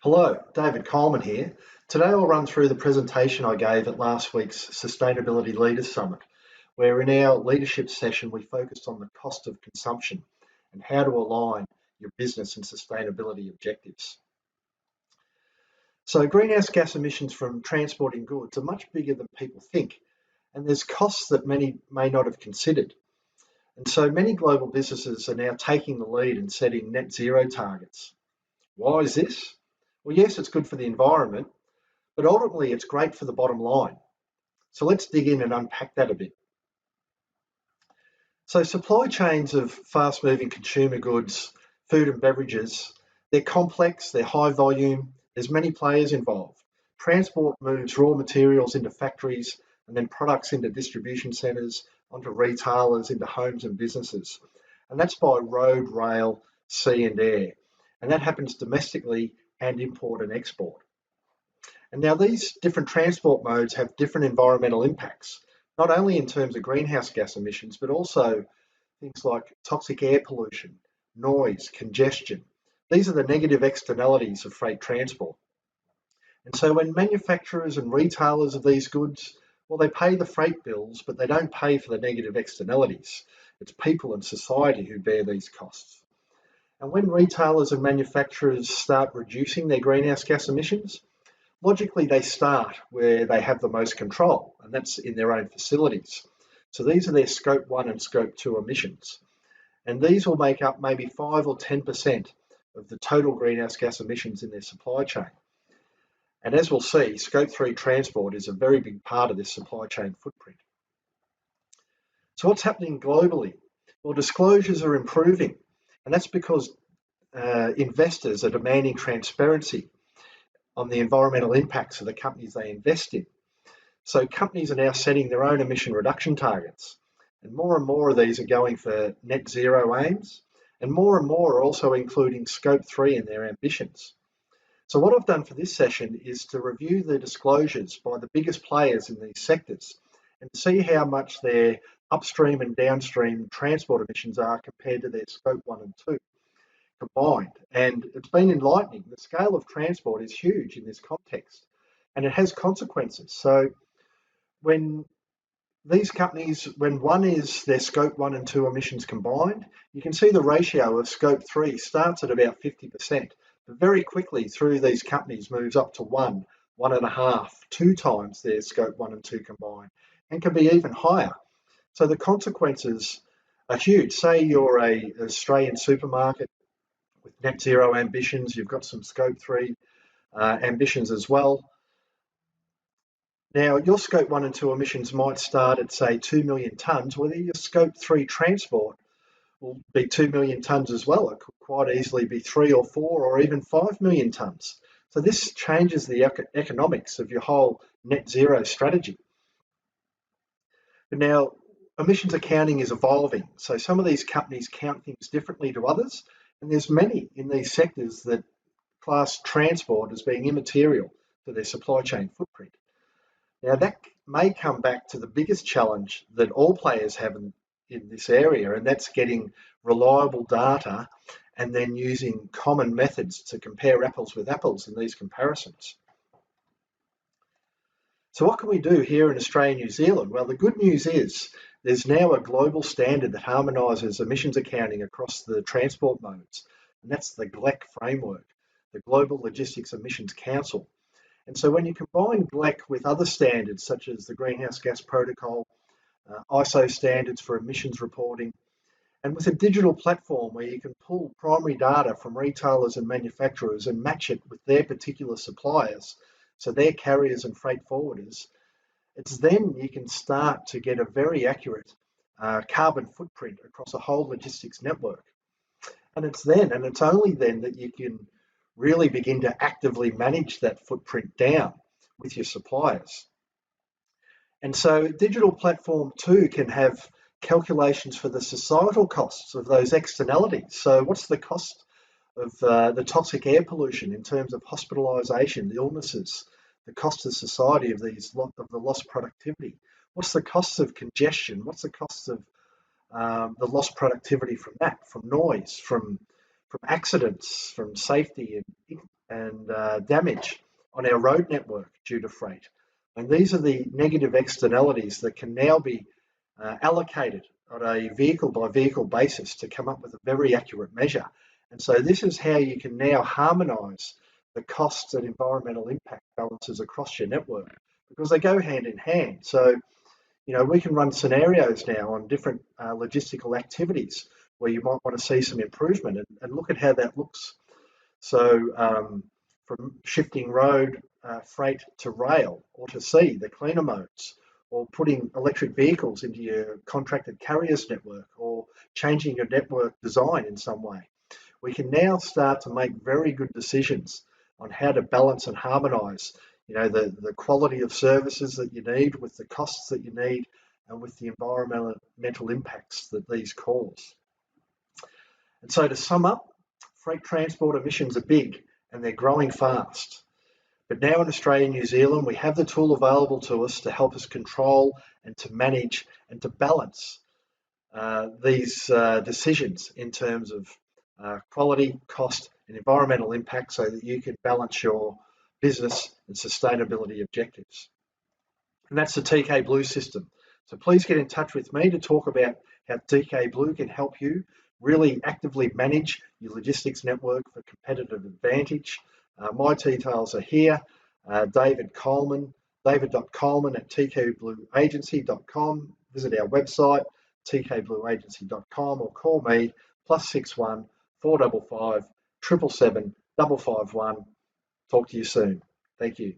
Hello, David Coleman here. Today I'll run through the presentation I gave at last week's Sustainability Leaders Summit, where in our leadership session we focused on the cost of consumption and how to align your business and sustainability objectives. So greenhouse gas emissions from transporting goods are much bigger than people think, and there's costs that many may not have considered. And so many global businesses are now taking the lead and setting net zero targets. Why is this? Well, yes, it's good for the environment, but ultimately it's great for the bottom line. So let's dig in and unpack that a bit. So supply chains of fast-moving consumer goods, food and beverages, they're complex, they're high volume, there's many players involved. Transport moves raw materials into factories and then products into distribution centres, onto retailers, into homes and businesses. And that's by road, rail, sea and air. And that happens domestically and import and export. And now these different transport modes have different environmental impacts, not only in terms of greenhouse gas emissions, but also things like toxic air pollution, noise, congestion. These are the negative externalities of freight transport. And so when manufacturers and retailers of these goods, well, they pay the freight bills, but they don't pay for the negative externalities. It's people and society who bear these costs. And when retailers and manufacturers start reducing their greenhouse gas emissions, logically they start where they have the most control, and that's in their own facilities. So these are their scope 1 and scope 2 emissions. And these will make up maybe 5 or 10% of the total greenhouse gas emissions in their supply chain. And as we'll see, scope 3 transport is a very big part of this supply chain footprint. So what's happening globally? Well, disclosures are improving, and that's because investors are demanding transparency on the environmental impacts of the companies they invest in. So companies are now setting their own emission reduction targets, and more of these are going for net zero aims, and more are also including scope 3 in their ambitions. So what I've done for this session is to review the disclosures by the biggest players in these sectors and see how much their upstream and downstream transport emissions are compared to their scope 1 and 2 combined. And it's been enlightening. The scale of transport is huge in this context, and it has consequences. So when these companies, when one is their scope 1 and 2 emissions combined, you can see the ratio of scope 3 starts at about 50%, but very quickly through these companies moves up to 1, 1.5, 2 times their scope 1 and 2 combined, and can be even higher. So the consequences are huge. Say you're an Australian supermarket with net zero ambitions, you've got some scope 3 ambitions as well. Now, your scope 1 and 2 emissions might start at, say, 2 million tonnes, whether your scope 3 transport will be 2 million tonnes as well. It could quite easily be 3 or 4 or even 5 million tonnes. So this changes the economics of your whole net zero strategy. But now, emissions accounting is evolving. So some of these companies count things differently to others, and there's many in these sectors that class transport as being immaterial to their supply chain footprint. Now that may come back to the biggest challenge that all players have in this area, and that's getting reliable data and then using common methods to compare apples with apples in these comparisons. So what can we do here in Australia and New Zealand? Well, the good news is there's now a global standard that harmonises emissions accounting across the transport modes, and that's the GLEC framework, the Global Logistics Emissions Council. And so when you combine GLEC with other standards such as the Greenhouse Gas Protocol, ISO standards for emissions reporting, and with a digital platform where you can pull primary data from retailers and manufacturers and match it with their particular suppliers, so their carriers and freight forwarders, it's then you can start to get a very accurate carbon footprint across a whole logistics network. And it's only then that you can really begin to actively manage that footprint down with your suppliers. And so digital platform too can have calculations for the societal costs of those externalities. So what's the cost of the toxic air pollution in terms of hospitalisation, the illnesses, the cost to society of the lost productivity? What's the cost of congestion? What's the cost of the lost productivity from that, from noise, from from accidents, from safety and damage on our road network due to freight. And these are the negative externalities that can now be allocated on a vehicle by vehicle basis to come up with a very accurate measure. And so this is how you can now harmonise the costs and environmental impact balances across your network, because they go hand in hand. So, we can run scenarios now on different logistical activities where you might want to see some improvement and look at how that looks. So from shifting road freight to rail or to sea, the cleaner modes, or putting electric vehicles into your contracted carriers network, or changing your network design in some way. We can now start to make very good decisions on how to balance and harmonise, the quality of services that you need with the costs that you need and with the environmental impacts that these cause. And so to sum up, freight transport emissions are big and they're growing fast. But now in Australia and New Zealand, we have the tool available to us to help us control and to manage and to balance these decisions in terms of quality, cost, and environmental impact, so that you can balance your business and sustainability objectives. And that's the TK Blue system. So please get in touch with me to talk about how TK Blue can help you really actively manage your logistics network for competitive advantage. My details are here. David Coleman, david.coleman@tkblueagency.com. Visit our website, tkblueagency.com, or call me +61 455 777 551. Talk to you soon. Thank you.